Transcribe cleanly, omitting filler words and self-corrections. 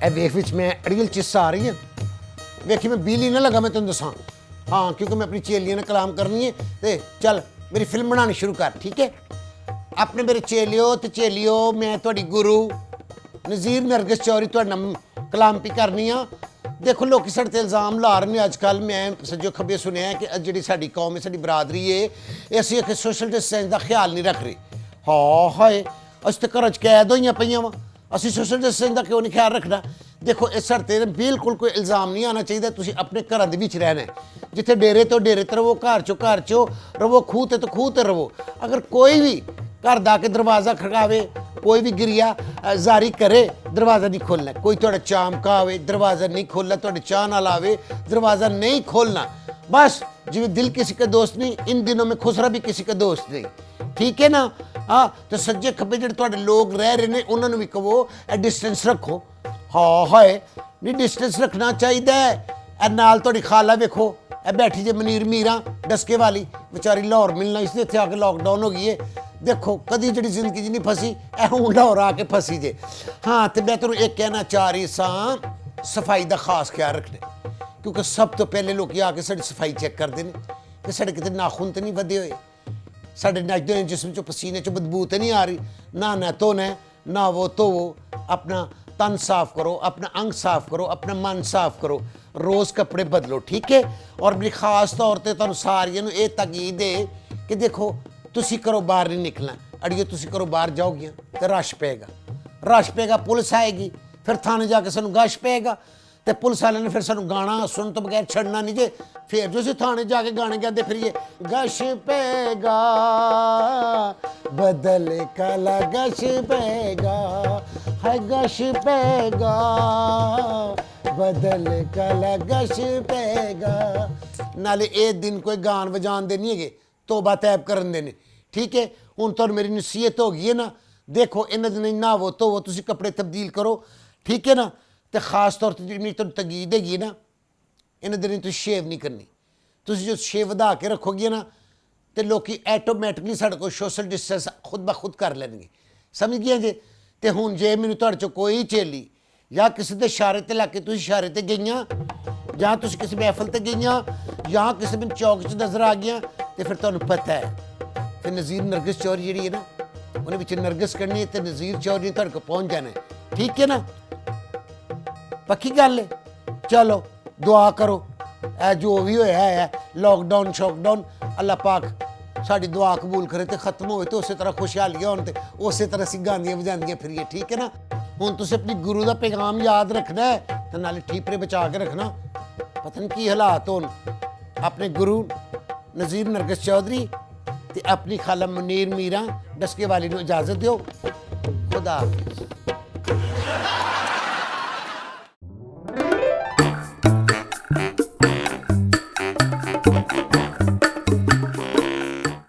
ए वेख विच मैं अड़ियल चिस्स आ रही है वेखी मैं बिल ही ना लगा मैं तेन दसा हाँ क्योंकि मैं अपनी चेलियां ने कलाम करनी है तो चल मेरी फिल्म बनानी शुरू कर ठीक है अपने मेरे चेलियो तो चेलियो मैं थोड़ी गुरु नज़ीर नरगिस चौधरी थोड़ा कलाम भी करनी आ देखो लोग साढ़े ते इल्ज़ाम ला रहे हैं अजकल मैं सज्जो खब्बे सुनिया है कि जी साड़ी कौम है साड़ी बरादरी है ये असी एक सोशल डिस्टेंस का ख्याल नहीं रख रहे हाँ हाए अस तो घर च कैद होई पेइयां वा असी सोशल डिस्टेंस का क्यों नहीं ख्याल रखना देखो इस साढ़े ते बिल्कुल कोई इल्ज़ाम नहीं आना चाहिए तुसीं अपने घरां दे विच रहना जिथे डेरे तो रवो घर चो रवो खूह ते खूह ते रवो अगर कोई भी घर दा के दरवाज़ा खड़कावे कोई भी गिरिया जारी करे दरवाज़ा नहीं खोलना कोई थोड़ा चामका आवे दरवाज़ा नहीं खोलना थोड़े चाह नाल आवे दरवाज़ा नहीं खोलना बस जिवें दिल किसी का दोस्त नहीं इन दिनों में खुसरा भी किसी का दोस्त नहीं ठीक है ना हाँ तो सज्जे खब्बे जिहड़े तुहाडे लोग रह रहे हैं उन्होंने भी कहो डिस्टेंस रखो हाँ हाए नहीं डिस्टेंस रखना चाहिए नाल तुहाडी खाला वेखो बैठी जे मनीर मीरा डस्के वाली बेचारी लाहौर मिलना इसलिए इत्थे आके लॉकडाउन हो गई है देखो कदी जी जिंदगी नहीं फसी ए हूँ लाहौर आके फसी जे हाँ तो मैं तेन एक कहना चाह रही सफाई का खास ख्याल रखना क्योंकि सब तो पहले लोग आके साड़ी सफाई चेक करते हैं कि साढ़े कितने नाखून तो नहीं वधे हुए साढ़े नचदे जिसम चो पसीने चो बदबू तो नहीं आ रही ना धोना ना वो धोवो अपना तन साफ करो अपना अंग साफ करो अपना मन साफ करो रोज़ कपड़े बदलो ठीक है और मेरी खास तौर पर तुहानूं सारियां नूं ये तकीद है कि देखो तुसी करो बाहर नहीं निकलना अड़ियो तुसी करो बाहर जाओगियां तो रश पेगा पुलिस आएगी फिर थाने जाके सानू गश पेगा तो पुलिस वाले ने फिर सानू गाना सुन तो बगैर छड़ना नहीं जे फिर जो असीं थाने जाके गाने गाते फिरिए गश पेगा बदल काला गश पेगा है गश पेगा बदल काला गश पेगा नाले ए दिन कोई गान वजान दे नहीं है तोबा तैब करन देने ठीक है हुण तुहानूं मेरी नसीहत हो गई है ना देखो इन्हां दिनां नहावो धोवो तुसीं कपड़े तब्दील करो ठीक है ना तो खास तौर पर जी तुहानूं तकीद हैगी ना इन्हां दिनां तुसीं शेव नहीं करनी तुसीं जो शेव वधा के रखोगे ना तो लोग ऐटोमैटिकली साढ़े को सोशल डिस्टेंस खुद ब खुद कर लैणगे समझ गए जे तो हुण जे मैनूं तुहाडे चों कोई चेली या किसी के इशारे ते लग के तुसीं इशारे ते गईयां या तुसीं किसी महफल ते गईयां या किसी दिन चौक च नज़र आ गईयां तो फिर तुहानूं पता है फिर नज़ीर नरगिस चौधरी जिहड़ी है ना उन्हें विच नरगिस कढ़नी है तो नज़ीर चौधरी तुहाडे कोल पहुँच जाना है ठीक है ना पक्की गल है चलो दुआ करो ए जो भी होया है लॉकडाउन शॉकडाउन अल्लाह पाक साड़ी दुआ कबूल करे तो खत्म हो तो उस तरह खुशहालियां होन ते उस तरह असीं गांदियां वजांदियां फिरिए ठीक है ना हुण तुसीं अपनी गुरु का पैगाम याद रखना है तो नाले ठीपरे बचा के रखना पता नहीं की हालात होन अपने गुरु नज़ीर नरगिस चौधरी ते अपनी खाला मुनीर मीरा डस्के वाली नूं इजाज़त दिओ खुदा हाफिज़।